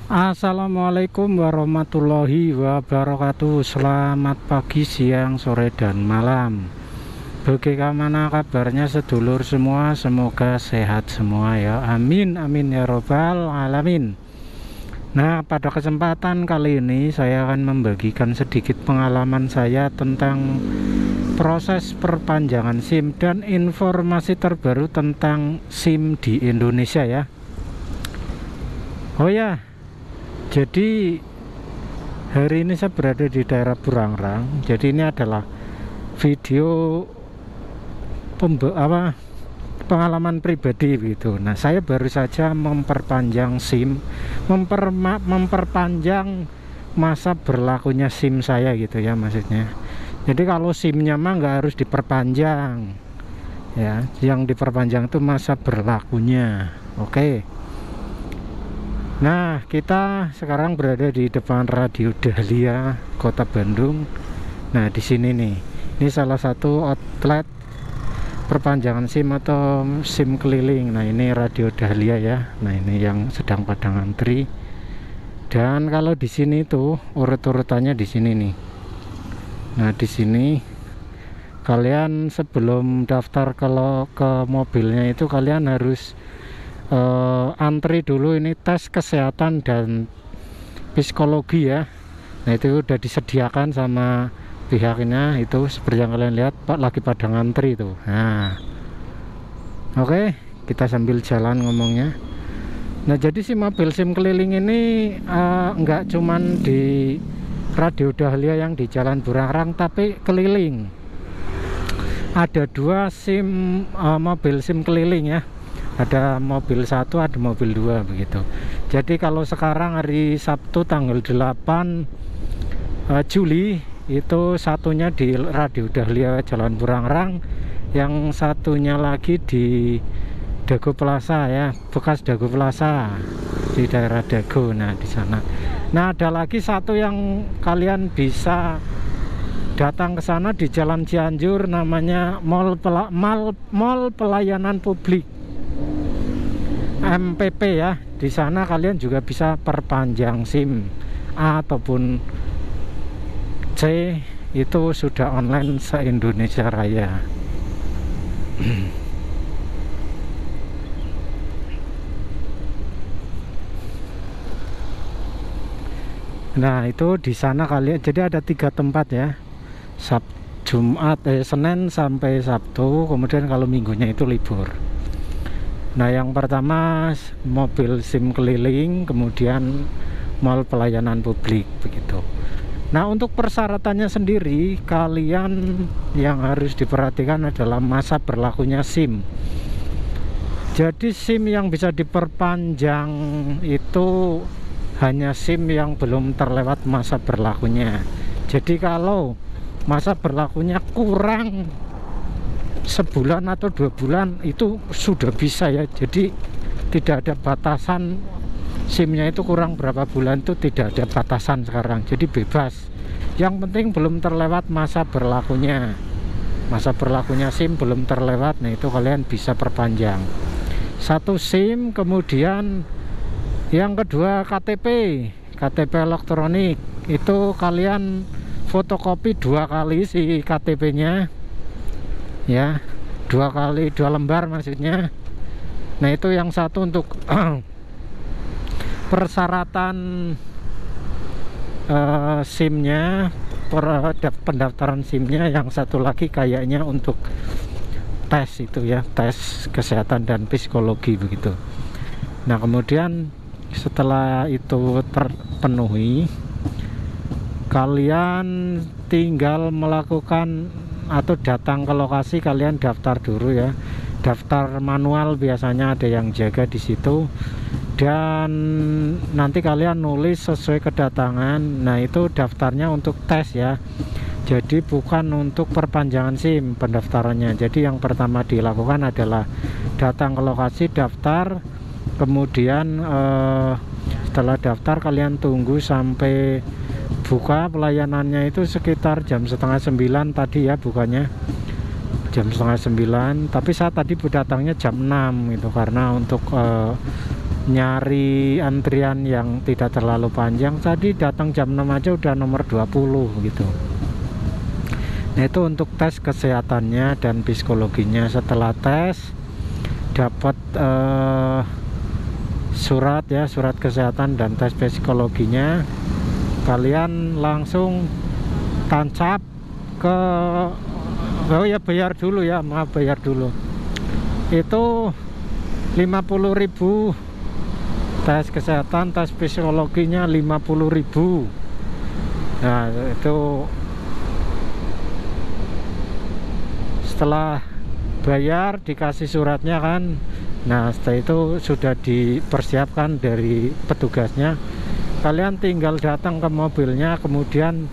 Assalamualaikum warahmatullahi wabarakatuh. Selamat pagi, siang, sore, dan malam. Bagaimana kabarnya sedulur semua? Semoga sehat semua ya. Amin, amin ya robbal alamin. Nah, pada kesempatan kali ini saya akan membagikan sedikit pengalaman saya tentang proses perpanjangan SIM dan informasi terbaru tentang SIM di Indonesia ya. Oh ya, jadi hari ini saya berada di daerah Burangrang. Jadi ini adalah video pengalaman pribadi gitu. Nah, saya baru saja memperpanjang SIM, memperpanjang masa berlakunya SIM saya gitu ya maksudnya. Jadi kalau SIM-nya mah nggak harus diperpanjang ya, yang diperpanjang itu masa berlakunya. Oke. Nah, kita sekarang berada di depan Radio Dahlia, Kota Bandung. Nah, di sini nih, ini salah satu outlet perpanjangan SIM atau SIM keliling. Nah, ini Radio Dahlia ya. Nah, ini yang sedang pada ngantri. Dan kalau di sini tuh urut-urutannya di sini nih. Nah, di sini kalian sebelum daftar kalau ke mobilnya itu kalian harus antri dulu, ini tes kesehatan dan psikologi ya. Nah, itu udah disediakan sama pihaknya, itu seperti yang kalian lihat Pak lagi pada ngantri tuh. Nah, oke, kita sambil jalan ngomongnya. Nah, jadi si mobil SIM keliling ini enggak cuman di Radio Dahlia yang di Jalan Burangrang, tapi keliling. Ada dua SIM mobil SIM keliling ya. Ada mobil 1, ada mobil 2 begitu. Jadi kalau sekarang hari Sabtu tanggal 8 Juli itu satunya di Radio Dahlia Jalan Burangrang, yang satunya lagi di Dago Plaza ya, bekas Dago Plaza di daerah Dago. Nah, di sana. Nah, ada lagi satu yang kalian bisa datang ke sana di Jalan Cianjur, namanya Mall Pelayanan Publik, MPP ya. Di sana kalian juga bisa perpanjang SIM A ataupun C, itu sudah online se-Indonesia Raya. Nah, itu di sana kalian, jadi ada 3 tempat ya. Senin sampai Sabtu, kemudian kalau minggunya itu libur. Nah, yang pertama mobil SIM keliling, kemudian mall pelayanan publik begitu. Nah, untuk persyaratannya sendiri, kalian yang harus diperhatikan adalah masa berlakunya SIM. Jadi SIM yang bisa diperpanjang itu hanya SIM yang belum terlewat masa berlakunya. Jadi kalau masa berlakunya kurang sebulan atau 2 bulan itu sudah bisa ya. Jadi tidak ada batasan SIM-nya itu kurang berapa bulan, itu tidak ada batasan sekarang. Jadi bebas. Yang penting belum terlewat masa berlakunya. Masa berlakunya SIM belum terlewat, nah itu kalian bisa perpanjang. 1 SIM, kemudian yang kedua KTP elektronik. Itu kalian fotokopi 2 kali si KTP-nya. Ya, 2 lembar maksudnya. Nah, itu yang satu untuk persyaratan SIM-nya, pendaftaran SIM-nya. Yang satu lagi kayaknya untuk tes itu ya, tes kesehatan dan psikologi begitu. Nah, kemudian setelah itu terpenuhi, kalian tinggal melakukan atau datang ke lokasi, kalian daftar dulu ya. Daftar manual, biasanya ada yang jaga di situ. Dan nanti kalian nulis sesuai kedatangan. Nah, itu daftarnya untuk tes ya. Jadi bukan untuk perpanjangan SIM pendaftarannya. Jadi yang pertama dilakukan adalah datang ke lokasi, daftar. Kemudian setelah daftar kalian tunggu sampai buka. Pelayanannya itu sekitar jam 8:30 tadi ya, bukanya jam 8:30. Tapi saya tadi datangnya jam 6 gitu, karena untuk nyari antrian yang tidak terlalu panjang. Tadi datang jam 6 aja udah nomor 20 gitu. Nah itu untuk tes kesehatannya dan psikologinya. Setelah tes dapat surat ya, surat kesehatan dan tes psikologinya, kalian langsung tancap ke, oh ya bayar dulu ya, maaf bayar dulu, itu 50.000 tes kesehatan, tes psikologinya 50.000. Nah itu setelah bayar dikasih suratnya kan. Nah setelah itu sudah dipersiapkan dari petugasnya, kalian tinggal datang ke mobilnya, kemudian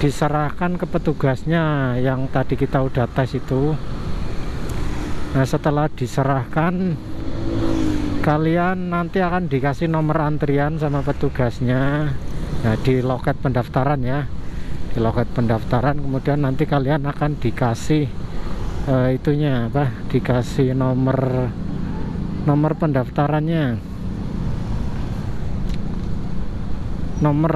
diserahkan ke petugasnya yang tadi kita udah tes itu. Nah setelah diserahkan, kalian nanti akan dikasih nomor antrian sama petugasnya. Nah di loket pendaftaran ya, di loket pendaftaran, kemudian nanti kalian akan dikasih itunya apa, dikasih nomor pendaftarannya, nomor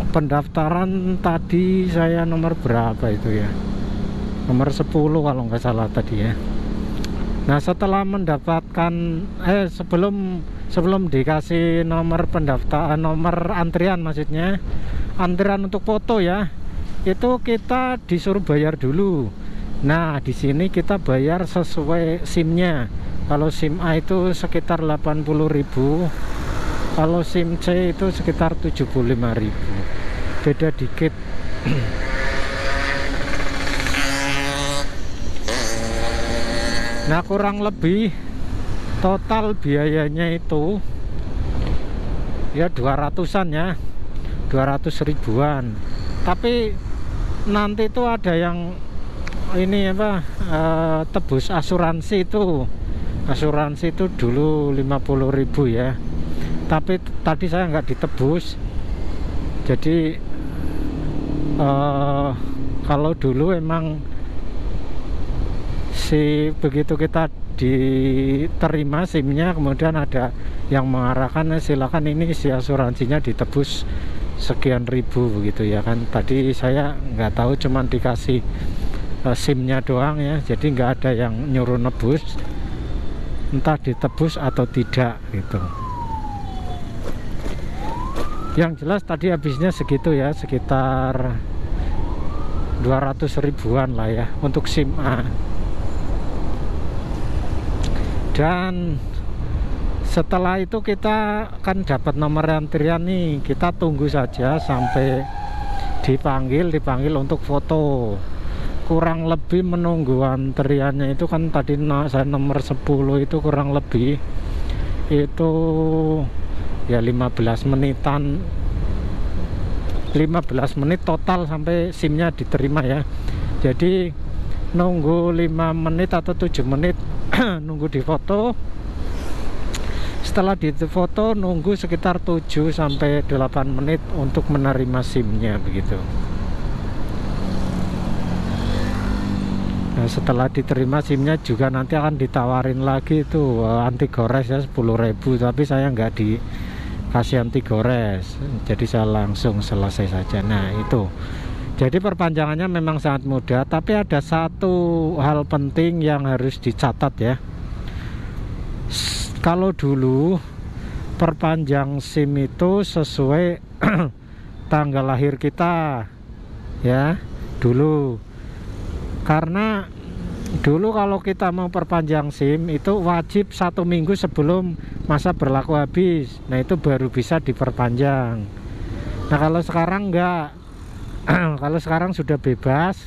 pendaftaran tadi saya nomor berapa itu ya, nomor 10 kalau nggak salah tadi ya. Nah setelah mendapatkan sebelum dikasih nomor pendaftaran, nomor antrian maksudnya, antrian untuk foto ya, itu kita disuruh bayar dulu. Nah di sini kita bayar sesuai SIM-nya. Kalau SIM A itu sekitar 80.000, kalau SIM C itu sekitar 75.000, beda dikit. Nah kurang lebih total biayanya itu ya 200-an ya, 200 ribuan. Tapi nanti itu ada yang ini apa, tebus asuransi itu. Asuransi itu dulu 50.000 ya, tapi tadi saya nggak ditebus. Jadi kalau dulu emang begitu kita diterima SIM-nya, kemudian ada yang mengarahkan silakan ini si asuransinya ditebus sekian ribu begitu ya kan. Tadi saya nggak tahu, cuman dikasih SIM-nya doang ya, jadi nggak ada yang nyuruh nebus, entah ditebus atau tidak gitu. Yang jelas tadi habisnya segitu ya, sekitar 200 ribuan lah ya untuk SIM A. Dan setelah itu kita kan dapat nomor antrian nih, kita tunggu saja sampai dipanggil untuk foto. Kurang lebih menunggu antriannya itu kan tadi saya nomor 10 itu kurang lebih itu ya 15 menitan, 15 menit total sampai SIM-nya diterima ya. Jadi nunggu 5 menit atau 7 menit nunggu di foto. Setelah di foto nunggu sekitar 7 sampai 8 menit untuk menerima SIM-nya begitu. Nah, setelah diterima SIM-nya juga nanti akan ditawarin lagi itu anti gores ya 10.000, tapi saya nggak dikasih anti gores, jadi saya langsung selesai saja. Nah itu, jadi perpanjangannya memang sangat mudah, tapi ada satu hal penting yang harus dicatat ya. Kalau dulu perpanjang SIM itu sesuai tanggal lahir kita ya dulu. Karena dulu kalau kita mau perpanjang SIM itu wajib 1 minggu sebelum masa berlaku habis. Nah itu baru bisa diperpanjang. Nah kalau sekarang enggak. Kalau sekarang sudah bebas,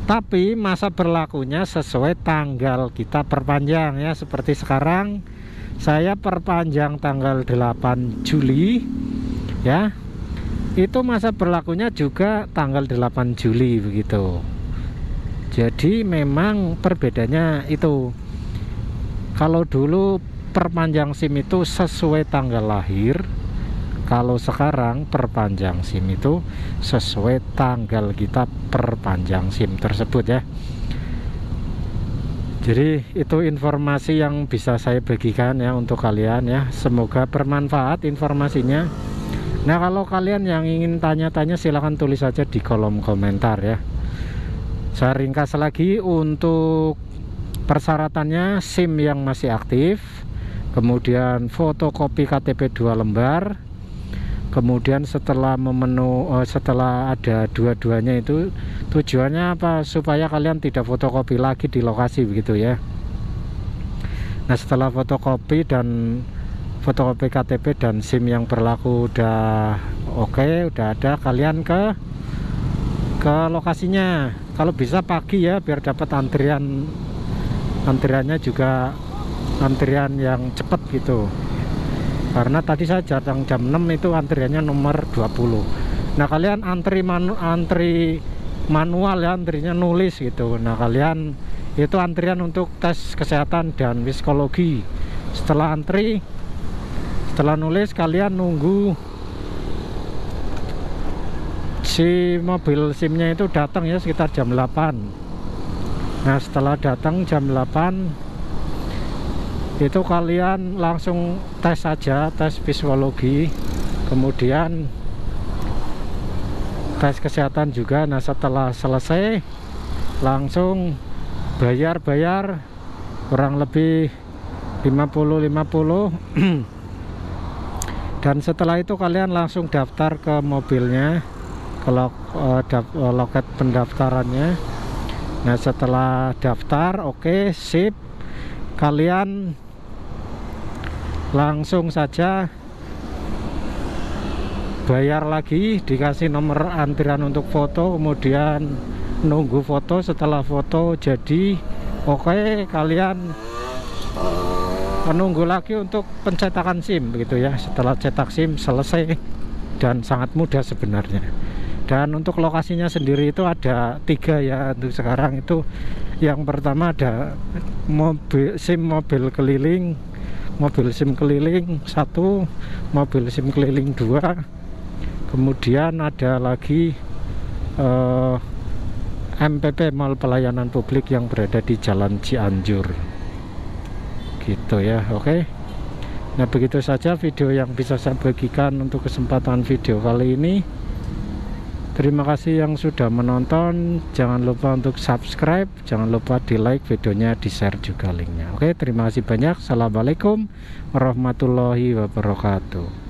tapi masa berlakunya sesuai tanggal kita perpanjang ya. Seperti sekarang saya perpanjang tanggal 8 Juli ya, itu masa berlakunya juga tanggal 8 Juli begitu. Jadi memang perbedaannya itu, kalau dulu perpanjang SIM itu sesuai tanggal lahir, kalau sekarang perpanjang SIM itu sesuai tanggal kita perpanjang SIM tersebut ya. Jadi itu informasi yang bisa saya bagikan ya untuk kalian ya. Semoga bermanfaat informasinya. Nah, kalau kalian yang ingin tanya-tanya silahkan tulis saja di kolom komentar ya. Saya ringkas lagi untuk persyaratannya: SIM yang masih aktif, kemudian fotokopi KTP 2 lembar, kemudian setelah setelah ada dua-duanya itu tujuannya apa? Supaya kalian tidak fotokopi lagi di lokasi begitu ya. Nah, setelah fotokopi KTP dan SIM yang berlaku udah oke, udah ada, kalian ke lokasinya. Kalau bisa pagi ya, biar dapat antriannya juga antrian yang cepat gitu. Karena tadi saya datang jam 6 itu antriannya nomor 20. Nah, kalian antri manual ya, antrinya nulis gitu. Nah, kalian itu antrian untuk tes kesehatan dan psikologi. Setelah nulis, kalian nunggu si mobil SIM-nya itu datang ya sekitar jam 8. Nah, setelah datang jam 8 itu kalian langsung tes saja, tes psikologi, kemudian tes kesehatan juga. Nah, setelah selesai langsung bayar kurang lebih 50-50 dan setelah itu kalian langsung daftar ke mobilnya, ke loket pendaftarannya. Nah, setelah daftar oke, sip, kalian langsung saja bayar lagi, dikasih nomor antrian untuk foto, kemudian nunggu foto. Setelah foto jadi oke, kalian menunggu lagi untuk pencetakan SIM begitu ya. Setelah cetak SIM selesai dan sangat mudah sebenarnya. Dan untuk lokasinya sendiri itu ada 3 ya untuk sekarang itu. Yang pertama ada mobil SIM keliling 1, mobil SIM keliling 2, kemudian ada lagi MPP Mall Pelayanan Publik yang berada di Jalan Cianjur gitu ya. Oke. Nah, begitu saja video yang bisa saya bagikan untuk kesempatan video kali ini. Terima kasih yang sudah menonton. Jangan lupa untuk subscribe, jangan lupa di like videonya, di share juga linknya. Oke, terima kasih banyak. Assalamualaikum warahmatullahi wabarakatuh.